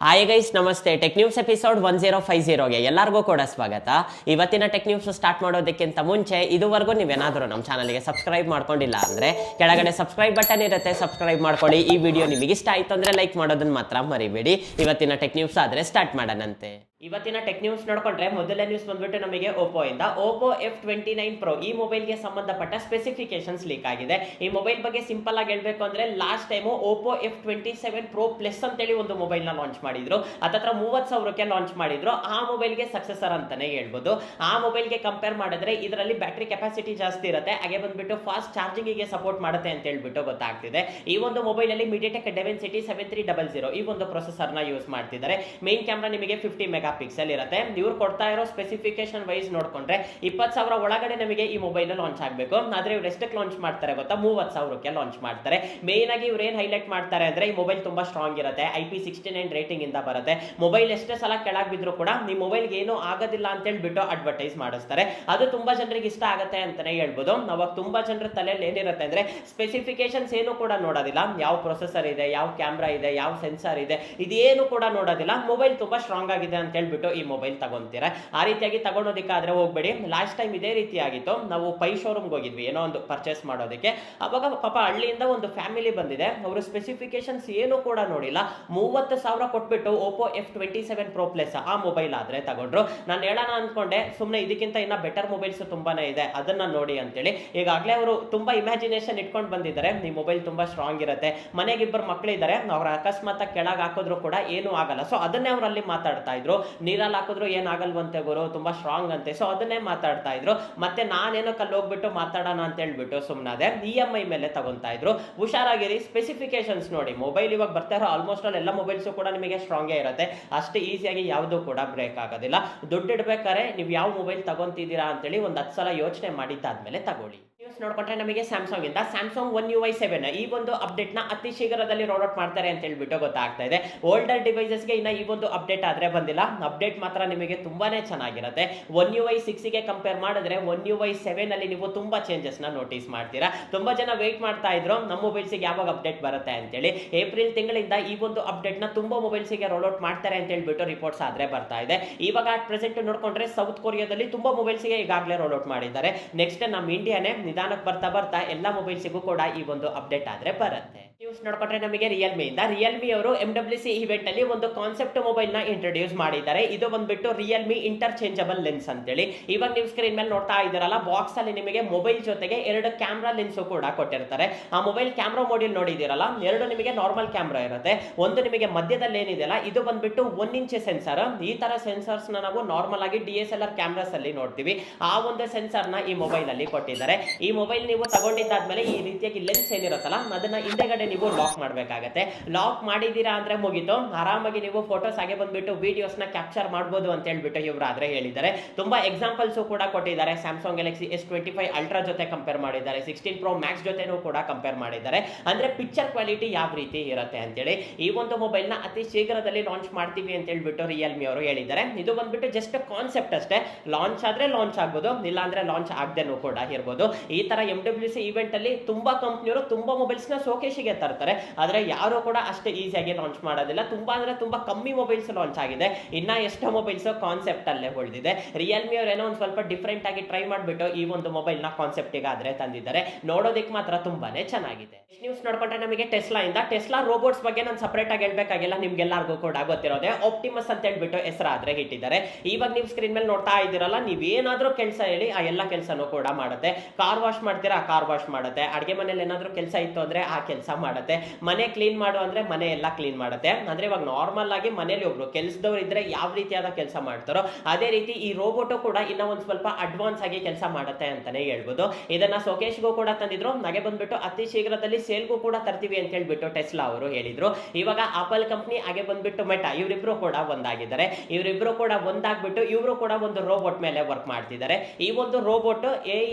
Hi guys, ನಮಸ್ತೆ. Tech news episode 1050ಗೆ ಎಲ್ಲರಿಗೂ ಕೂಡ ಸ್ವಾಗತ. ಇವತ್ತಿನ ಟೆಕ್ ನ್ಯೂಸ್ ಸ್ಟಾರ್ಟ್ ಮಾಡೋದಕ್ಕಿಂತ ಮುಂಚೆ ಇದುವರೆಗೂ ನೀವೇನಾದರೂ ನಮ್ಮ ಚಾನಲ್ಗೆ ಸಬ್ಸ್ಕ್ರೈಬ್ ಮಾಡ್ಕೊಂಡಿಲ್ಲ ಅಂದರೆ ಕೆಳಗಡೆ ಸಬ್ಸ್ಕ್ರೈಬ್ ಬಟನ್ ಇರುತ್ತೆ, ಸಬ್ಸ್ಕ್ರೈಬ್ ಮಾಡ್ಕೊಳ್ಳಿ. ಈ ವಿಡಿಯೋ ನಿಮಗೆ ಇಷ್ಟ ಆಯಿತು ಅಂದರೆ ಲೈಕ್ ಮಾಡೋದನ್ನ ಮಾತ್ರ ಮರಿಬೇಡಿ. ಇವತ್ತಿನ ಟೆಕ್ ನ್ಯೂಸ್ ಆದರೆ ಸ್ಟಾರ್ಟ್ ಮಾಡೋಣಂತೆ. ಇವತ್ತಿನ ಟೆಕ್ ನ್ಯೂಸ್ ನೋಡ್ಕೊಂಡ್ರೆ ಮೊದಲನೇ ನ್ಯೂಸ್ ಬಂದ್ಬಿಟ್ಟು ನಮಗೆ ಓಪೋ ಇಂದ ಓಪೋ F29 Pro ಈ ಮೊಬೈಲ್ಗೆ ಸಂಬಂಧಪಟ್ಟ ಸ್ಪೆಸಿಫಿಕೇಶನ್ಸ್ ಲೀಕ್ ಆಗಿದೆ. ಈ ಮೊಬೈಲ್ ಬಗ್ಗೆ ಸಿಂಪಲ್ ಆಗಿ ಹೇಳ್ಬೇಕು ಅಂದ್ರೆ last time Oppo F27 Pro Plus ಅಂತೇಳಿ ಒಂದು ಮೊಬೈಲ್ ನ ಲಾಂಚ್ ಮಾಡಿದ್ರು. ಹತ್ತತ್ರ 30,000ಕ್ಕೆ ಲಾಂಚ್ ಮಾಡಿದ್ರು. ಆ ಮೊಬೈಲ್ಗೆ ಸಕ್ಸೆಸರ್ ಅಂತಾನೆ ಹೇಳ್ಬೋದು. ಆ ಮೊಬೈಲ್ಗೆ ಕಂಪೇರ್ ಮಾಡಿದ್ರೆ ಇದರಲ್ಲಿ ಬ್ಯಾಟರಿ ಕೆಪಾಸಿಟಿ ಜಾಸ್ತಿ ಇರುತ್ತೆ, ಹಾಗೆ ಬಂದ್ಬಿಟ್ಟು ಫಾಸ್ಟ್ ಚಾರ್ಜಿಂಗ್ ಗೆ ಸಪೋರ್ಟ್ ಮಾಡುತ್ತೆ ಅಂತ ಹೇಳ್ಬಿಟ್ಟು ಗೊತ್ತಾಗ್ತಿದೆ. ಈ ಒಂದು ಮೊಬೈಲ್ ಅಲ್ಲಿ MediaTek Dimensity 7300 ಈ ಒಂದು ಪ್ರೊಸೆಸರ್ ನ ಯೂಸ್ ಮಾಡ್ತಿದ್ದಾರೆ. ಮೇನ್ ಕ್ಯಾಮ್ರಾ ನಿಮಗೆ 50 ಮೆಗಾ ಪಿಕ್ಸೆಲ್ ಇರುತ್ತೆ. ಇವ್ರು ಕೊಡ್ತಾ ಇರೋ ಸ್ಪೆಸಿಫಿಕೇಶನ್ ವೈಸ್ ನೋಡ್ಕೊಂಡ್ರೆ 20,000 ಒಳಗಡೆ ನಮಗೆ ಈ ಮೊಬೈಲ್ ಲಾಂಚ್ ಆಗಬೇಕು. ಆದ್ರೆ ಇವ್ರು ಎಷ್ಟಕ್ಕೆ ಲಾಂಚ್ ಮಾಡ್ತಾರೆ ಗೊತ್ತಾ? 30,000ಕ್ಕೆ ಲಾಂಚ್ ಮಾಡ್ತಾರೆ. ಮೇನ್ ಆಗಿ ಇವ್ರು ಏನ್ ಹೈಲೈಟ್ ಮಾಡ್ತಾರೆ ಅಂದ್ರೆ ಈ ಮೊಬೈಲ್ ತುಂಬಾ ಸ್ಟ್ರಾಂಗ್ ಇರುತ್ತೆ, IP69 ರೇಟಿಂಗ್ ಇಂದ ಬರುತ್ತೆ. ಮೊಬೈಲ್ ಎಷ್ಟೇ ಸಲ ಕೆಳಗೆ ಬಿದ್ರು ಕೂಡ ಈ ಮೊಬೈಲ್ಗೆ ಏನು ಆಗೋದಿಲ್ಲ ಅಂತ ಹೇಳ್ಬಿಟ್ಟು ಅಡ್ವರ್ಟೈಸ್ ಮಾಡಿಸ್ತಾರೆ. ಅದು ತುಂಬಾ ಜನರಿಗೆ ಇಷ್ಟ ಆಗುತ್ತೆ ಅಂತಾನೆ ಹೇಳ್ಬೋದು. ಅವಾಗ ತುಂಬಾ ಜನರ ತಲೆಯಲ್ಲಿ ಏನಿರುತ್ತೆ ಅಂದ್ರೆ ಸ್ಪೆಸಿಫಿಕೇಶನ್ಸ್ ಏನು ಕೂಡ ನೋಡೋದಿಲ್ಲ, ಯಾವ ಪ್ರೊಸೆಸರ್ ಇದೆ, ಯಾವ ಕ್ಯಾಮ್ರಾ ಇದೆ, ಯಾವ ಸೆನ್ಸಾರ್ ಇದೆ, ಇದೇನು ಕೂಡ ನೋಡೋದಿಲ್ಲ. ಮೊಬೈಲ್ ತುಂಬಾ ಸ್ಟ್ರಾಂಗ್ ಆಗಿದೆ ಅಂತ ಹೇಳ್ಬಿಟ್ಟು ಈ ಮೊಬೈಲ್ ತಗೊಂತೀರಾ. ಆ ರೀತಿಯಾಗಿ ತಗೊಂಡೋದಕ್ಕಾದ್ರೆ ಹೋಗ್ಬೇಡಿ. ಲಾಸ್ಟ್ ಟೈಮ್ ಇದೇ ರೀತಿ ಆಗಿತ್ತು. ನಾವು ಪೈ ಶೋರೂಮ್ಗೆ ಹೋಗಿದ್ವಿ ಏನೋ ಒಂದು ಪರ್ಚೇಸ್ ಮಾಡೋದಕ್ಕೆ. ಅವಾಗ ಪಾಪ ಹಳ್ಳಿಯಿಂದ ಒಂದು ಫ್ಯಾಮಿಲಿ ಬಂದಿದೆ. ಅವರು ಸ್ಪೆಸಿಫಿಕೇಶನ್ಸ್ ಏನು ಕೂಡ ನೋಡಿಲ್ಲ, 30,000 ಕೊಟ್ಬಿಟ್ಟು ಓಪೋ F27 Pro Plus ಆ ಮೊಬೈಲ್ ಆದ್ರೆ ತಗೊಂಡ್ರು. ನಾನು ಹೇಳೋಣ ಅನ್ಕೊಂಡೆ, ಸುಮ್ಮನೆ ಇದಕ್ಕಿಂತ ಇನ್ನ ಬೆಟರ್ ಮೊಬೈಲ್ಸ್ ತುಂಬಾನೇ ಇದೆ, ಅದನ್ನ ನೋಡಿ ಅಂತೇಳಿ. ಈಗಾಗಲೇ ಅವರು ತುಂಬಾ ಇಮ್ಯಾಜಿನೇಷನ್ ಇಟ್ಕೊಂಡು ಬಂದಿದ್ದಾರೆ. ಈ ಮೊಬೈಲ್ ತುಂಬಾ ಸ್ಟ್ರಾಂಗ್ ಇರುತ್ತೆ, ಮನೆಗೆ ಇಬ್ಬರು ಮಕ್ಕಳಿದ್ದಾರೆ, ಅವ್ರ ಅಕಸ್ಮಾತ್ ಕೆಳಗೆ ಹಾಕಿದ್ರು ಕೂಡ ಏನು ಆಗಲ್ಲ. ಸೊ ಅದನ್ನೇ ಅವ್ರು ಅಲ್ಲಿ ಮಾತಾಡ್ತಾ ಇದ್ರು. ನೀರಲ್ಲಿ ಹಾಕಿದ್ರು ಏನಾಗಲ್ವಂತೆ ಗುರು, ತುಂಬಾ ಸ್ಟ್ರಾಂಗ್ ಅಂತೆ. ಸೊ ಅದನ್ನೇ ಮಾತಾಡ್ತಾ ಇದ್ರು. ಮತ್ತೆ ನಾನೇನೋ ಕಲ್ಲಿ ಹೋಗ್ಬಿಟ್ಟು ಮಾತಾಡೋಣ ಅಂತ ಹೇಳ್ಬಿಟ್ಟು ಸುಮ್ಮನಾದೆ. EMI ಮೇಲೆ ತಗೊಂತಾ ಇದ್ರು. ಹುಷಾರಾಗಿರಿ, ಸ್ಪೆಸಿಫಿಕೇಶನ್ಸ್ ನೋಡಿ. ಮೊಬೈಲ್ ಇವಾಗ ಬರ್ತಾ ಇರೋ ಆಲ್ಮೋಸ್ಟ್ ಆಲ್ ಎಲ್ಲ ಮೊಬೈಲ್ಸ್ ಕೂಡ ನಿಮಗೆ ಸ್ಟ್ರಾಂಗೇ ಇರುತ್ತೆ, ಅಷ್ಟು ಈಸಿಯಾಗಿ ಯಾವುದು ಕೂಡ ಬ್ರೇಕ್ ಆಗೋದಿಲ್ಲ. ದುಡ್ಡು ಇಡ್ಬೇಕಾದ್ರೆ ನೀವು ಯಾವ ಮೊಬೈಲ್ ತಗೊಂತಿದ್ದೀರಾ ಅಂತೇಳಿ ಒಂದು 10 ಸಲ ಯೋಚನೆ ಮಾಡಿದ್ದಾದ್ಮೇಲೆ ತಗೊಳ್ಳಿ. ನ್ಯೂಸ್ ನೋಡ್ಕೊಂಡ್ರೆ ನಮಗೆ ಸ್ಯಾಮ್ಸಂಗ್ ಇಂದ ಸ್ಯಾಮ್ಸಂಗ್ One UI 7 ಈ ಒಂದು ಅಪ್ಡೇಟ್ ನ ಅತಿ ಶೀಘ್ರದಲ್ಲಿ ರೋಲ್ ಔಟ್ ಮಾಡ್ತಾರೆ ಅಂತ ಹೇಳ್ಬಿಟ್ಟು ಗೊತ್ತಾಗ್ತಾ ಇದೆ. ಓಲ್ಡರ್ ಡಿವೈಸಸ್ಗೆ ಇನ್ನ ಈ ಒಂದು ಅಪ್ಡೇಟ್ ಆದ್ರೆ ಬಂದಿಲ್ಲ. ಅಪ್ಡೇಟ್ ಮಾತ್ರ ನಿಮಗೆ ತುಂಬಾನೇ ಚೆನ್ನಾಗಿರುತ್ತೆ. One UI 6 ಗೆ ಕಂಪೇರ್ ಮಾಡಿದ್ರೆ One UI 7 ಅಲ್ಲಿ ನೀವು ತುಂಬಾ ಚೇಂಜಸ್ ನ ನೋಟಿಸ್ ಮಾಡ್ತೀರಾ. ತುಂಬಾ ಜನ ವೇಟ್ ಮಾಡ್ತಾ ಇದ್ರು ನಮ್ಮ ಮೊಬೈಲ್ಸ್ ಗೆ ಯಾವಾಗ ಅಪ್ಡೇಟ್ ಬರುತ್ತೆ ಅಂತೇಳಿ. ಏಪ್ರಿಲ್ ತಿಂಗಳಿಂದ ಈ ಒಂದು ಅಪ್ಡೇಟ್ ನ ತುಂಬಾ ಮೊಬೈಲ್ಸ್ ಗೆ ರೋಲ್ ಔಟ್ ಮಾಡ್ತಾರೆ ಅಂತ ಹೇಳ್ಬಿಟ್ಟು ರಿಪೋರ್ಟ್ಸ್ ಆದ್ರೆ ಬರ್ತಾ ಇದೆ. ಇವಾಗ ಅಟ್ ಪ್ರೆಸೆಂಟ್ ನೋಡ್ಕೊಂಡ್ರೆ ಸೌತ್ ಕೊರಿಯಾದಲ್ಲಿ ತುಂಬಾ ಮೊಬೈಲ್ಸ್ ಗೆ ಈಗಾಗಲೇ ರೋಲ್ ಔಟ್ ಮಾಡಿದ್ದಾರೆ. ನೆಕ್ಸ್ಟ್ ನಮ್ಮ ಇಂಡಿಯಾನೇ ನಿಧಾನಕ್ಕೆ ಬರ್ತಾ ಎಲ್ಲ ಮೊಬೈಲ್ಸ್ಗೂ ಕೂಡ ಈ ಒಂದು ಅಪ್ಡೇಟ್ ಆದ್ರೆ ಬರುತ್ತೆ. ನ್ಯೂಸ್ ನೋಡ್ಕೊಂಡ್ರೆ ನಮಗೆ ರಿಯಲ್ಮಿ ಇಂದ ರಿಯಲ್ಮಿ ಅವರು MWC ಇವೆಂಟ್ ಅಲ್ಲಿ ಒಂದು ಕಾನ್ಸೆಪ್ಟ್ ಮೊಬೈಲ್ ನ ಇಂಟ್ರೊಡ್ಯೂಸ್ ಮಾಡಿದ್ದಾರೆ. ಇದು ಬಂದ್ಬಿಟ್ಟು ರಿಯಲ್ಮಿ ಇಂಟರ್ಚೇಂಜಬಲ್ ಲೆನ್ಸ್ ಅಂತೇಳಿ. ಇವಾಗ ನೀವು ಸ್ಕ್ರೀನ್ ಮೇಲೆ ನೋಡ್ತಾ ಇದ್ದೀರಲ್ಲ, ಬಾಕ್ಸ್ ಅಲ್ಲಿ ನಿಮಗೆ ಮೊಬೈಲ್ ಜೊತೆಗೆ 2 ಕ್ಯಾಮ್ರಾ ಲೆನ್ಸ್ ಕೂಡ ಕೊಟ್ಟಿರ್ತಾರೆ. ಆ ಮೊಬೈಲ್ ಕ್ಯಾಮ್ರಾ ಮಾಡ್ಯೂಲ್ ನೋಡಿದಿರಲ್ಲ, 2 ನಿಮಗೆ ನಾರ್ಮಲ್ ಕ್ಯಾಮ್ರಾ ಇರುತ್ತೆ, ಒಂದು ನಿಮಗೆ ಮಧ್ಯದಲ್ಲಿ ಏನಿದೆಯಲ್ಲ ಇದು ಬಂದ್ಬಿಟ್ಟು 1 ಇಂಚ್ ಸೆನ್ಸರ್. ಈ ತರ ಸೆನ್ಸರ್ಸ್ ನಾವು ನಾರ್ಮಲ್ ಆಗಿ DSLR ಕ್ಯಾಮ್ರಾಸ್ ಅಲ್ಲಿ ನೋಡ್ತೀವಿ. ಆ ಒಂದು ಸೆನ್ಸರ್ ನ ಈ ಮೊಬೈಲ್ ಅಲ್ಲಿ ಕೊಟ್ಟಿದ್ದಾರೆ. ಈ ಮೊಬೈಲ್ ನೀವು ತಗೊಂಡಿದ್ದಾದ್ಮೇಲೆ ಈ ರೀತಿಯಾಗಿ ಲೆನ್ಸ್ ಏನಿರುತ್ತಲ್ಲ ಅದನ್ನ ಹಿಂದೆಗಡೆ ನೀವು ಲಾಕ್ ಮಾಡಬೇಕಾಗತ್ತೆ. ಲಾಕ್ ಮಾಡಿದೀರಾ ಅಂದ್ರೆ ಮುಗಿತು, ಆರಾಮಾಗಿ ನೀವು ಫೋಟೋಸ್ ಹಾಗೆ ಬಂದ್ಬಿಟ್ಟು ವಿಡಿಯೋಸ್ ನ ಕ್ಯಾಪ್ಚರ್ ಮಾಡಬಹುದು ಅಂತ ಹೇಳ್ಬಿಟ್ಟು ಇವರು ಆದ್ರೆ ಹೇಳಿದ್ದಾರೆ. ತುಂಬಾ ಎಕ್ಸಾಂಪಲ್ಸ್ ಕೂಡ ಕೊಟ್ಟಿದ್ದಾರೆ. ಸ್ಯಾಮ್ಸಂಗ್ ಗ್ಯಾಲಕ್ಸಿ S25 ಅಲ್ಟ್ರಾ ಜೊತೆ ಕಂಪೇರ್ ಮಾಡಿದ್ದಾರೆ, 16 Pro Max ಜೊತೆನೂ ಕೂಡ ಕಂಪೇರ್ ಮಾಡಿದ್ದಾರೆ. ಅಂದ್ರೆ ಪಿಕ್ಚರ್ ಕ್ವಾಲಿಟಿ ಯಾವ ರೀತಿ ಇರುತ್ತೆ ಅಂತೇಳಿ. ಈ ಒಂದು ಮೊಬೈಲ್ ನ ಅತಿ ಶೀಘ್ರದಲ್ಲಿ ಲಾಂಚ್ ಮಾಡ್ತೀವಿ ಅಂತ ಹೇಳ್ಬಿಟ್ಟು ರಿಯಲ್ಮಿ ಅವರು ಹೇಳಿದ್ದಾರೆ. ಇದು ಬಂದ್ಬಿಟ್ಟು ಜಸ್ಟ್ ಕಾನ್ಸೆಪ್ಟ್ ಅಷ್ಟೇ. ಲಾಂಚ್ ಆದ್ರೆ ಲಾಂಚ್ ಆಗ್ಬೋದು, ಇಲ್ಲ ಅಂದ್ರೆ ಲಾಂಚ್ ಆಗದೇನೂ ಕೂಡ ಇರ್ಬೋದು. ಈ ತರ MWC ಇವೆಂಟ್ ಅಲ್ಲಿ ತುಂಬಾ ಕಂಪ್ನಿಯವರು ತುಂಬಾ ಮೊಬೈಲ್ಸ್ ನ ಶೋಕೇಶಿಗೆ ತರ್ತಾರೆ, ಆದ್ರೆ ಯಾರು ಕೂಡ ಅಷ್ಟು ಈಸಿಯಾಗಿ ಲಾಂಚ್ ಮಾಡೋದಿಲ್ಲ. ತುಂಬಾ ಅಂದ್ರೆ ತುಂಬಾ ಕಮ್ಮಿ ಮೊಬೈಲ್ಸ್ ಲಾಂಚ್ ಆಗಿದೆ, ಇನ್ನ ಎಷ್ಟೋ ಮೊಬೈಲ್ಸ್ ಕಾನ್ಸೆಪ್ಟ್ ಅಲ್ಲೇ ಉಳಿದಿದೆ. ರಿಯಲ್ಮಿ ಅವರು ಏನೋ ಒಂದು ಸ್ವಲ್ಪ ಡಿಫ್ರೆಂಟ್ ಆಗಿ ಟ್ರೈ ಮಾಡ್ಬಿಟ್ಟು ಈ ಒಂದು ಮೊಬೈಲ್ ನ ಕಾನ್ಸೆಪ್ಟ್ ಆದ್ರೆ ತಂದಿದ್ದಾರೆ. ನೋಡೋದಕ್ಕೆ ಮಾತ್ರ ತುಂಬಾನೇ ಚೆನ್ನಾಗಿದೆ. ನ್ಯೂಸ್ ನೋಡ್ಕೊಂಡ್ರೆ ನಮಗೆ ಟೆಸ್ಲಾ ಇಂದ ಟೆಸ್ಲಾ ರೋಬೋಟ್ಸ್ ಬಗ್ಗೆ ನಾನು ಸಪರೇಟ್ ಆಗಿ ಹೇಳ್ಬೇಕಾಗಿಲ್ಲ, ನಿಮ್ಗೆಲ್ಲರಿಗೂ ಕೂಡ ಗೊತ್ತಿರೋದೆ. ಆಪ್ಟಿಮಸ್ ಅಂತ ಹೇಳ್ಬಿಟ್ಟು ಹೆಸರಾದ್ರೆ ಇಟ್ಟಿದ್ದಾರೆ. ಇವಾಗ ನೀವು ಸ್ಕ್ರೀನ್ ಮೇಲೆ ನೋಡ್ತಾ ಇದ್ದೀರಲ್ಲ, ನೀವೇನಾದ್ರೂ ಕೆಲಸ ಹೇಳಿ ಆ ಎಲ್ಲ ಕೆಲಸನೂ ಕೂಡ ಮಾಡುತ್ತೆ. ಕಾರ್ ವಾಶ್ ಮಾಡ್ತೀರಾ, ಕಾರ್ ವಾಶ್ ಮಾಡುತ್ತೆ. ಅಡಿಗೆ ಮನೇಲಿ ಏನಾದ್ರೂ ಕೆಲಸ ಇತ್ತು ಅಂದ್ರೆ ಆ ಕೆಲಸ ಮಾಡುತ್ತೆ. ಮನೆ ಕ್ಲೀನ್ ಮಾಡು ಅಂದ್ರೆ ಮನೆ ಎಲ್ಲ ಕ್ಲೀನ್ ಮಾಡುತ್ತೆ. ಅಂದ್ರೆ ಇವಾಗ ನಾರ್ಮಲ್ ಆಗಿ ಮನೇಲಿ ಒಬ್ರು ಕೆಲಸದವ್ರು ಇದ್ರೆ ಯಾವ ರೀತಿಯಾದ ಕೆಲಸ ಮಾಡ್ತಾರೋ ಅದೇ ರೀತಿ ಈ ರೋಬೋಟ್ ಕೂಡ ಇನ್ನ ಒಂದ್ ಸ್ವಲ್ಪ ಅಡ್ವಾನ್ಸ್ ಆಗಿ ಕೆಲಸ ಮಾಡುತ್ತೆ ಅಂತಾನೆ ಹೇಳ್ಬೋದು. ಇದನ್ನ ಶೋಕೇಶ್ಗೂ ಕೂಡ ತಂದಿದ್ರು, ಹಾಗೆ ಬಂದ್ಬಿಟ್ಟು ಅತಿ ಶೀಘ್ರದಲ್ಲಿ ಸೇಲ್ಗೂ ಕೂಡ ತರ್ತೀವಿ ಅಂತ ಹೇಳ್ಬಿಟ್ಟು ಟೆಸ್ಲಾ ಅವರು ಹೇಳಿದ್ರು. ಇವಾಗ ಆಪಲ್ ಕಂಪ್ನಿ ಹಾಗೆ ಬಂದ್ಬಿಟ್ಟು ಮೆಟಾ ಇವರಿಬ್ರು ಕೂಡ ಒಂದಾಗಿದ್ದಾರೆ. ಇವರಿಬ್ರು ಕೂಡ ಒಂದಾಗ್ಬಿಟ್ಟು ಇವರು ಕೂಡ ಒಂದು ರೋಬೋಟ್ ಮೇಲೆ ವರ್ಕ್ ಮಾಡ್ತಿದ್ದಾರೆ. ಈ ಒಂದು ರೋಬೋಟ್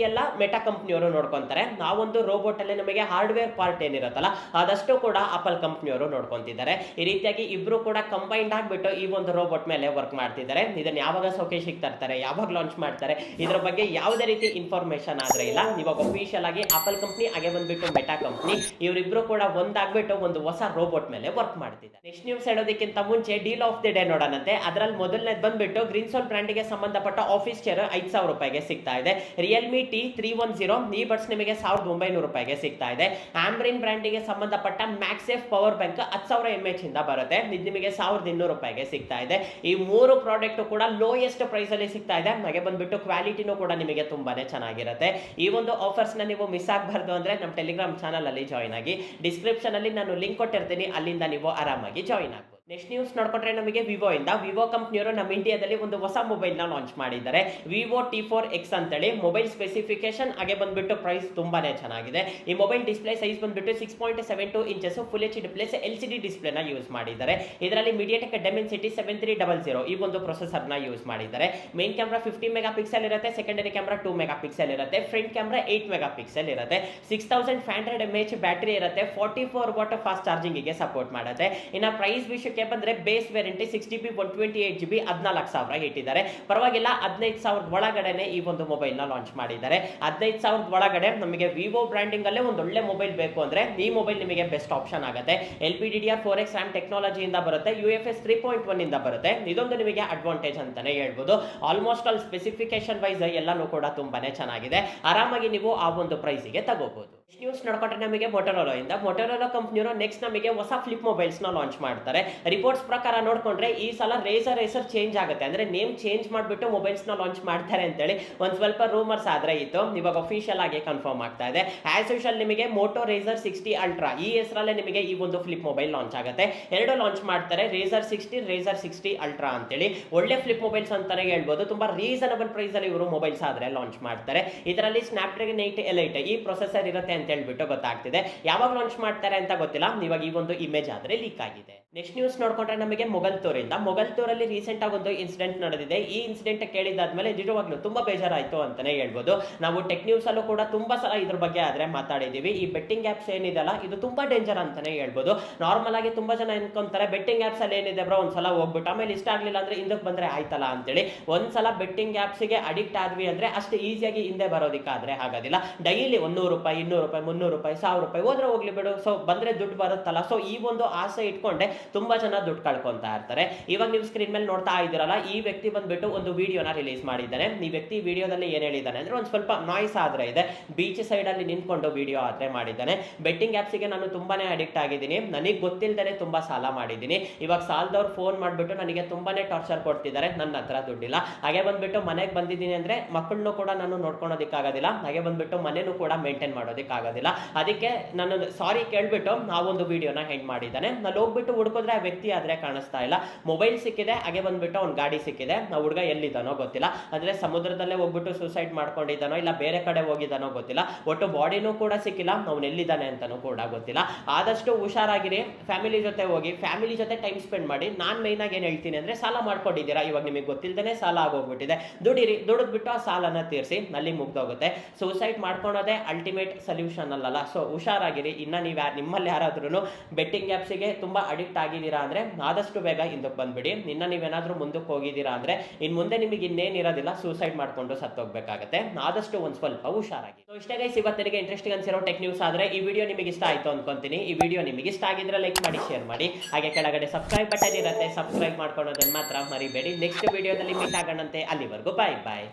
ಎಲ್ಲ ಮೆಟಾ ಕಂಪ್ನಿಯವರು ನೋಡ್ಕೊಂತಾರೆ. ಆ ಒಂದು ರೋಬೋಟ್ ಅಲ್ಲಿ ನಮಗೆ ಹಾರ್ಡ್ವೇರ್ ಪಾರ್ಟ್ ಏನಿರುತ್ತಲ್ಲ ಆದಷ್ಟು ಕೂಡ ಆಪಲ್ ಕಂಪ್ನಿಯವರು ನೋಡ್ಕೊಂತಿದ್ದಾರೆ. ಈ ರೀತಿಯಾಗಿ ಇಬ್ರು ಕೂಡ ಕಂಬೈಂಡ್ ಆಗ್ಬಿಟ್ಟು ಈ ಒಂದು ರೋಬೋಟ್ ಮೇಲೆ ವರ್ಕ್ ಮಾಡ್ತಿದ್ದಾರೆ. ಇದನ್ನ ಯಾವಾಗ ಶೋಕೇಶಿಗೆ ತರ್ತಾರೆ, ಯಾವಾಗ ಲಾಂಚ್ ಮಾಡ್ತಾರೆ, ಇದ್ರ ಬಗ್ಗೆ ಯಾವುದೇ ರೀತಿ ಇನ್ಫಾರ್ಮೇಶನ್ ಆದ್ರೆ ಇಲ್ಲ. ಇವಾಗ ಅಫಿಷಿಯಲ್ ಆಗಿ ಆಪಲ್ ಕಂಪ್ನಿ ಹಾಗೆ ಬಂದ್ಬಿಟ್ಟು ಮೆಟಾ ಕಂಪ್ನಿ ಇವರಿಬ್ರು ಕೂಡ ಒಂದಾಗ್ಬಿಟ್ಟು ಒಂದು ಹೊಸ ರೋಬೋಟ್ ಮೇಲೆ ವರ್ಕ್ ಮಾಡ್ತಿದ್ದಾರೆ. ನೆಕ್ಸ್ಟ್ ನ್ಯೂಸ್ ಹೇಳೋದಕ್ಕಿಂತ ಮುಂಚೆ ಡೀಲ್ ಆಫ್ ದಿ ಡೇ ನೋಡೋಣಂತೆ. ಅದರಲ್ಲಿ ಮೊದಲನೇದು ಬಂದ್ಬಿಟ್ಟು ಗ್ರೀನ್ಸೋಲ್ ಬ್ರ್ಯಾಂಡ್ಗೆ ಸಂಬಂಧಪಟ್ಟ ಆಫೀಸ್ ಚೇರ್ 5,000 ರೂಪಾಯಿಗೆ ಸಿಗ್ತಾ ಇದೆ. ರಿಯಲ್ಮಿ T310 ಈ ಬಡ್ಸ್ ನಿಮಗೆ 1,900 ರೂಪಾಯಿಗೆ ಸಿಗ್ತಾ ಇದೆ. ಆಂಬ್ರಿನ್ ಬ್ರ್ಯಾಂಡಿಗೆ ಸಂಬಂಧಪಟ್ಟ ಮ್ಯಾಕ್ಸೇಫ್ ಪವರ್ ಬ್ಯಾಂಕ್ 10,000 mAh ಇಂದ ಬರುತ್ತೆ. ಇದು ನಿಮಗೆ 1,200 ರೂಪಾಯಿಗೆ ಸಿಗ್ತಾ ಇದೆ. ಈ ಮೂರು ಪ್ರಾಡಕ್ಟ್ ಕೂಡ ಲೋಯೆಸ್ಟ್ ಪ್ರೈಸ್ ಅಲ್ಲಿ ಸಿಗ್ತಾ ಇದೆ. ಹಾಗೆ ಬಂದ್ಬಿಟ್ಟು ಕ್ವಾಲಿಟಿನೂ ಕೂಡ ನಿಮಗೆ ತುಂಬಾನೇ ಚೆನ್ನಾಗಿರುತ್ತೆ. ಈ ಒಂದು ಆಫರ್ಸ್ ನ ನೀವು ಮಿಸ್ ಆಗಬಾರ್ದು ಅಂದ್ರೆ ನಮ್ಮ ಟೆಲಿಗ್ರಾಮ್ ಚಾನಲ್ ಅಲ್ಲಿ ಜಾಯಿನ್ ಆಗಿ. ಡಿಸ್ಕ್ರಿಪ್ಷನ್ ಅಲ್ಲಿ ನಾನು ಲಿಂಕ್ ಕೊಟ್ಟಿರ್ತೀನಿ, ಅಲ್ಲಿಂದ ನೀವು ಆರಾಮಾಗಿ ಜಾಯಿನ್ ಆಗ್ಬೋದು. ನೆಕ್ಸ್ಟ್ ನ್ಯೂಸ್ ನೋಡ್ಕೊಂಡ್ರೆ ನಮಗೆ ವಿವೋ ಕಂಪ್ನಿಯವರು ನಮ್ಮ ಇಂಡಿಯಾದಲ್ಲಿ ಒಂದು ಹೊಸ ಮೊಬೈಲ್ ನ ಲಾಂಚ್ ಮಾಡಿದ್ದಾರೆ. ವಿವೋ T4X ಅಂತೇಳಿ ಮೊಬೈಲ್ ಸ್ಪೆಸಿಫಿಕೇಶನ್ ಹಾಗೆ ಬಂದ್ಬಿಟ್ಟು ಪ್ರೈಸ್ ತುಂಬಾನೇ ಚೆನ್ನಾಗಿದೆ. ಈ ಮೊಬೈಲ್ ಡಿಸ್ಪ್ಲೇ ಸೈಜ್ ಬಂದ್ಬಿಟ್ಟು 6.72 inches full HD plus LCD display ನ ಯೂಸ್ ಮಾಡಿದ್ದಾರೆ. ಇದರಲ್ಲಿ MediaTek Dimensity 7300 ಈ ಒಂದು ಪ್ರೊಸೆಸರ್ ನ ಯೂಸ್ ಮಾಡಿದ್ದಾರೆ. ಮೇನ್ ಕ್ಯಾಮೆರಾ 50 ಮೆಗಾ ಪಿಕ್ಸೆಲ್ ಇರುತ್ತೆ, ಸೆಕೆಂಡರಿ ಕ್ಯಾಮೆರಾ 2 ಮೆಗಾ ಪಿಕ್ಸೆಲ್ ಇರುತ್ತೆ, ಫ್ರಂಟ್ ಕ್ಯಾಮೆರಾ 8 ಮೆಗಾ ಪಿಕ್ಸೆಲ್ ಇರುತ್ತೆ, 6500 mAh ಬ್ಯಾಟರಿ ಇರುತ್ತೆ, 44 ವಾಟ್ ಫಾಸ್ಟ್ ಚಾರ್ಜಿಂಗ್ ಗೆ ಸಪೋರ್ಟ್ ಮಾಡುತ್ತೆ. ಇನ್ನು ಪ್ರೈಸ್ ವಿಷಯಕ್ಕೆ ಬಂದ್ರೆ ಬೇಸ್ ವೇರಿಯಂಟ್ 6GB 128GB 14,000 ಇಟ್ಟಿದ್ದಾರೆ. ಪರವಾಗಿಲ್ಲ, 15,000 ಒಳಗಡೆನೆ ಈ ಒಂದು ಮೊಬೈಲ್ ನ ಲಾಂಚ್ ಮಾಡಿದ್ದಾರೆ. 15,000 ಒಳಗಡೆ ನಮಗೆ ವಿವೋ ಬ್ರ್ಯಾಂಡಿಂಗ್ ಅಲ್ಲೇ ಒಂದು ಒಳ್ಳೆ ಮೊಬೈಲ್ ಬೇಕು ಅಂದ್ರೆ ಈ ಮೊಬೈಲ್ ನಿಮಗೆ ಬೆಸ್ಟ್ ಆಪ್ಷನ್ ಆಗುತ್ತೆ. LPDDR4X RAM ಟೆಕ್ನಾಲಜಿ ಇಂದ ಬರುತ್ತೆ, UFS 3.1 ಇಂದ ಬರುತ್ತೆ. ಇದೊಂದು ನಿಮಗೆ ಅಡ್ವಾಂಟೇಜ್ ಅಂತಾನೆ ಹೇಳ್ಬೋದು. ಆಲ್ಮೋಸ್ಟ್ ಆಲ್ ಸ್ಪೆಸಿಫಿಕೇಶನ್ ವೈಸ್ ಎಲ್ಲಾನು ಕೂಡ ತುಂಬಾನೇ ಚೆನ್ನಾಗಿದೆ. ಆರಾಮಾಗಿ ನೀವು ಆ ಒಂದು ಪ್ರೈಸ್ ಗೆ ತಗೋಬಹುದು. ನ್ಯೂಸ್ ನೋಡ್ಕೊಂಡ್ರೆ ನಮಗೆ ಮೊಟೊರೋಲಾ ಕಂಪ್ನಿಯವರು ನೆಕ್ಸ್ಟ್ ನಮಗೆ ಹೊಸ ಫ್ಲಿಪ್ ಮೊಬೈಲ್ಸ್ ನ ಲಾಂಚ್ ಮಾಡ್ತಾರೆ. ರಿಪೋರ್ಟ್ಸ್ ಪ್ರಕಾರ ನೋಡ್ಕೊಂಡ್ರೆ ಈ ಸಲ ರೇಸರ್ ಚೇಂಜ್ ಆಗುತ್ತೆ, ಅಂದ್ರೆ ನೇಮ್ ಚೇಂಜ್ ಮಾಡಿಬಿಟ್ಟು ಮೊಬೈಲ್ಸ್ ನ ಲಾಂಚ್ ಮಾಡ್ತಾರೆ ಅಂತೇಳಿ ಒಂದ್ ಸ್ವಲ್ಪ ರೂಮರ್ಸ್ ಆದ್ರೆ ಇತ್ತು. ಇವಾಗ ಅಫಿಷಿಯಲ್ ಆಗಿ ಕನ್ಫರ್ಮ್ ಆಗ್ತಾ ಇದೆ. ಆಸ್ ಯೂಶುವಲ್ ನಿಮಗೆ ಮೋಟೋ ರೇಸರ್ 60 ಅಲ್ಟ್ರಾ ಈ ಹೆಸರಲ್ಲೇ ನಿಮಗೆ ಈ ಒಂದು ಫ್ಲಿಪ್ ಮೊಬೈಲ್ ಲಾಂಚ್ ಆಗುತ್ತೆ. ಎರಡು ಲಾಂಚ್ ಮಾಡ್ತಾರೆ, ರೇಸರ್ 60 ಅಲ್ಟ್ರಾ ಅಂತೇಳಿ. ಒಳ್ಳೆ ಫ್ಲಿಪ್ ಮೊಬೈಲ್ಸ್ ಅಂತಾನೆ ಹೇಳ್ಬೋದು. ತುಂಬಾ ರೀಸನಬಲ್ ಪ್ರೈಸ್ ಅಲ್ಲಿ ಇವರು ಮೊಬೈಲ್ಸ್ ಆದ್ರೆ ಲಾಂಚ್ ಮಾಡ್ತಾರೆ. ಇದರಲ್ಲಿ ಸ್ನ್ಯಾಪ್ಡ್ರಾಗನ್ 8 Elite ಈ ಪ್ರೊಸೆಸರ್ ಇರುತ್ತೆ ಅಂತ ಹೇಳ್ಬಿಟ್ಟು ಗೊತ್ತಾಗ್ತಿದೆ. ಯಾವಾಗ ಲಾಂಚ್ ಮಾಡ್ತಾರೆ ಅಂತ ಗೊತ್ತಿಲ್ಲ. ಇವಾಗ ಈ ಒಂದು ಇಮೇಜ್ ಆದ್ರೆ ಲೀಕ್ ಆಗಿದೆ. ನೆಕ್ಸ್ಟ್ ನ್ಯೂಸ್ ನೋಡ್ಕೊಂಡ್ರೆ ನಮಗೆ ಮೊಗಲ್ತೂರಲ್ಲಿ ರೀಸೆಂಟ್ ಆಗಿ ಒಂದು ಇನ್ಸಿಡೆಂಟ್ ನಡೆದಿದೆ. ಈ ಇನ್ಸಿಡೆಂಟ್ ಕೇಳಿದಾದ್ಮೇಲೆ ನಿಜವಾಗ್ಲೂ ತುಂಬಾ ಬೇಜಾರಾಯ್ತು ಅಂತಾನೆ ಹೇಳ್ಬೋದು. ನಾವು ಟೆಕ್ ನ್ಯೂಸ್ ಅಲ್ಲೂ ಕೂಡ ತುಂಬಾ ಸಲ ಇದ್ರ ಬಗ್ಗೆ ಆದ್ರೆ ಮಾತಾಡಿದೀವಿ. ಈ ಬೆಟ್ಟಿಂಗ್ ಆಪ್ಸ್ ಏನಿದೆಲ್ಲ ಇದು ತುಂಬಾ ಡೇಂಜರ್ ಅಂತಾನೆ ಹೇಳ್ಬೋದು. ನಾರ್ಮಲ್ ಆಗಿ ತುಂಬಾ ಜನ ಅನ್ಕೊಂತಾರೆ ಬೆಟ್ಟಿಂಗ್ ಆಪ್ಸ್ ಅಲ್ಲಿ ಏನಿದೆ ಬ್ರೋ ಒಂದ್ಸಲ ಹೋಗ್ಬಿಟ್ಟು ಆಮೇಲೆ ಇಷ್ಟ ಆಗ್ಲಿಲ್ಲ ಅಂದ್ರೆ ಹಿಂದಕ್ಕೆ ಬಂದ್ರೆ ಆಯ್ತಲ್ಲ ಅಂತೇಳಿ. ಒಂದ್ಸಲ ಬೆಟ್ಟಿಂಗ್ ಆಪ್ಸ್ ಗೆ ಅಡಿಕ್ಟ್ ಆದ್ವಿ ಅಂದ್ರೆ ಅಷ್ಟು ಈಸಿಯಾಗಿ ಹಿಂದೆ ಬರೋದಿಕ್ಕಾದ್ರೆ ಆಗೋದಿಲ್ಲ. ಡೈಲಿ 100 ರೂಪಾಯಿ 200 ರೂಪಾಯಿ 300 ರೂಪಾಯಿ 1000 ರೂಪಾಯಿ ಹೋದ್ರೆ ಹೋಗ್ಲಿ ಬಿಡು, ಸೊ ಬಂದ್ರೆ ದುಡ್ಡು ಬರುತ್ತಲ್ಲ. ಸೊ ಈ ಒಂದು ಆಸೆ ಇಟ್ಕೊಂಡೆ ತುಂಬಾ ಜನ ದುಡ್ಡು ಕಳ್ಕೊಂತಾ ಇರ್ತಾರೆ. ಇವಾಗ ನೀವು ಸ್ಕ್ರೀನ್ ಮೇಲೆ ನೋಡ್ತಾ ಇದ್ದೀರಲ್ಲ, ಈ ವ್ಯಕ್ತಿ ಬಂದ್ಬಿಟ್ಟು ಒಂದು ವಿಡಿಯೋನ ರಿಲೀಸ್ ಮಾಡಿದ್ದಾನೆ. ಈ ವ್ಯಕ್ತಿ ವಿಡಿಯೋದಲ್ಲಿ ಏನ್ ಹೇಳಿದ್ದಾನೆ ಅಂದ್ರೆ ಒಂದ್ ಸ್ವಲ್ಪ ನಾಯ್ಸ್ ಆದ್ರೆ ಇದೆ, ಬೀಚ್ ಸೈಡ್ ಅಲ್ಲಿ ನಿಂತ್ಕೊಂಡು ವಿಡಿಯೋ ಆದ್ರೆ ಮಾಡಿದ್ದಾನೆ. ಬೆಟ್ಟಿಂಗ್ ಆಪ್ಸ್ ಗೆ ನಾನು ತುಂಬಾನೇ ಅಡಿಕ್ಟ್ ಆಗಿದ್ದೀನಿ, ನನಗೆ ಗೊತ್ತಿಲ್ಲದೆ ತುಂಬಾ ಸಾಲ ಮಾಡಿದ್ದೀನಿ. ಇವಾಗ ಸಾಲದವ್ರು ಫೋನ್ ಮಾಡ್ಬಿಟ್ಟು ನನಗೆ ತುಂಬಾನೇ ಟಾರ್ಚರ್ ಕೊಡ್ತಿದ್ದಾರೆ, ನನ್ನ ಹತ್ರ ದುಡ್ಡಿಲ್ಲ. ಹಾಗೆ ಬಂದ್ಬಿಟ್ಟು ಮನೆಗೆ ಬಂದಿದ್ದೀನಿ ಅಂದ್ರೆ ಮಕ್ಕಳನ್ನು ಕೂಡ ನಾನು ನೋಡ್ಕೊಳೋದಿಕ್ಕಾಗೋದಿಲ್ಲ, ಹಾಗೆ ಬಂದ್ಬಿಟ್ಟು ಮನೆನೂ ಕೂಡ ಮೇಂಟೈನ್ ಮಾಡೋದಿಕ್ಕಾಗೋದಿಲ್ಲ. ಅದಕ್ಕೆ ನಾನು ಸಾರಿ ಕೇಳ್ಬಿಟ್ಟು ಆ ಒಂದು ವಿಡಿಯೋನ ಹೆಂಡ್ ಮಾಡಿದ್ದಾನೆ. ನಾನು ಹೋಗ್ಬಿಟ್ಟು ಹುಡ್ಕೋದ್ರೆ ಆ ವ್ಯಕ್ತಿ ಆದ್ರೆ ಕಾಣಿಸ್ತಾ ಇಲ್ಲ. ಮೊಬೈಲ್ ಸಿಕ್ಕಿದೆ, ಹಾಗೆ ಬಂದ್ಬಿಟ್ಟು ಅವ್ನ ಗಾಡಿ ಸಿಕ್ಕಿದೆ. ನಾವು ಹುಡುಗ ಎಲ್ಲಿದ್ದಾನೋ ಗೊತ್ತಿಲ್ಲ, ಅಂದ್ರೆ ಸಮುದ್ರದಲ್ಲೇ ಹೋಗ್ಬಿಟ್ಟು ಸೂಸೈಡ್ ಮಾಡ್ಕೊಂಡಿದ್ದಾನೋ ಇಲ್ಲ ಬೇರೆ ಕಡೆ ಹೋಗಿದ್ದಾನೋ ಗೊತ್ತಿಲ್ಲ. ಒಟ್ಟು ಬಾಡಿನೂ ಕೂಡ ಸಿಕ್ಕಿಲ್ಲ, ಅವ್ನು ಎಲ್ಲಿದ್ದಾನೆ ಅಂತಾನೂ ಕೂಡ ಗೊತ್ತಿಲ್ಲ. ಆದಷ್ಟು ಹುಷಾರಾಗಿರಿ, ಫ್ಯಾಮಿಲಿ ಜೊತೆ ಹೋಗಿ, ಫ್ಯಾಮಿಲಿ ಜೊತೆ ಟೈಮ್ ಸ್ಪೆಂಡ್ ಮಾಡಿ. ನಾನು ಮೈನ್ ಆಗಿ ಏನ್ ಹೇಳ್ತೀನಿ ಅಂದ್ರೆ ಸಾಲ ಮಾಡ್ಕೊಂಡಿದ್ದೀರಾ, ಇವಾಗ ನಿಮಗೆ ಗೊತ್ತಿಲ್ಲದೇನೆ ಸಾಲ ಆಗೋಗ್ಬಿಟ್ಟಿದೆ, ದುಡಿರಿ, ದುಡಿದ್ಬಿಟ್ಟು ಆ ಸಾಲನ ತೀರಿಸಿ, ಅಲ್ಲಿ ಮುಗ್ದೋಗುತ್ತೆ. ಸೂಸೈಡ್ ಮಾಡ್ಕೊಳೋದೇ ಅಲ್ಟಿಮೇಟ್ ಸೊಲ್ಯೂಷನ್ ಅಲ್ಲಲ್ಲ. ಸೊ ಹುಷಾರಾಗಿರಿ. ಇನ್ನ ನೀವು ನಿಮ್ಮಲ್ಲಿ ಯಾರಾದ್ರೂ ಬೆಟ್ಟಿಂಗ್ ಆಪ್ಸ್ಗೆ ತುಂಬಾ ಅಡಿಕ್ಟ್ ಆಗಿದ್ದೀರಾ ಅಂದ್ರೆ ಆದಷ್ಟು ಬೇಗ ಹಿಂದಕ್ಕೆ ಬಂದ್ಬಿಡಿ. ಇನ್ನ ನೀವೇನಾದ್ರೂ ಮುಂದಕ್ಕೆ ಹೋಗಿದ್ದೀರಾ ಅಂದ್ರೆ ಇನ್ ಮುಂದೆ ನಿಮಗೆ ಇನ್ನೇನಿರೋದಿಲ್ಲ, ಸೂಸೈಡ್ ಮಾಡ್ಕೊಂಡು ಸತ್ತೋಗ್ಬೇಕಾಗತ್ತೆ. ಆದಷ್ಟು ಒಂದ್ ಸ್ವಲ್ಪ ಹುಷಾರಾಗಿ. ಸೊ ಇಷ್ಟೇ ಗೈಸ್, ಇವತ್ತಿಗೆ ಇಂಟ್ರೆಸ್ಟಿಂಗ್ ಅನ್ಸಿರೋ ಟೆಕ್ ನ್ಯೂಸ್ ಆದ್ರೆ ಈ ವಿಡಿಯೋ ನಿಮಗೆ ಇಷ್ಟ ಆಯ್ತು ಅನ್ಕೊಂತೀನಿ. ಈ ವಿಡಿಯೋ ನಿಮಗೆ ಇಷ್ಟ ಆಗಿದ್ರೆ ಲೈಕ್ ಮಾಡಿ, ಶೇರ್ ಮಾಡಿ, ಹಾಗೆ ಕೆಳಗಡೆ ಸಬ್ಸ್ಕ್ರೈಬ್ ಬಟನ್ ಇರುತ್ತೆ, ಸಬ್ಸ್ಕ್ರೈಬ್ ಮಾಡ್ಕೊಳ್ಳೋದನ್ನ ಮಾತ್ರ ಮರಿಬೇಡಿ. ನೆಕ್ಸ್ಟ್ ವಿಡಿಯೋದಲ್ಲಿ ಮೀಟ್ ಆಗೋಣಂತೆ, ಅಲ್ಲಿವರೆಗೂ ಬಾಯ್ ಬಾಯ್.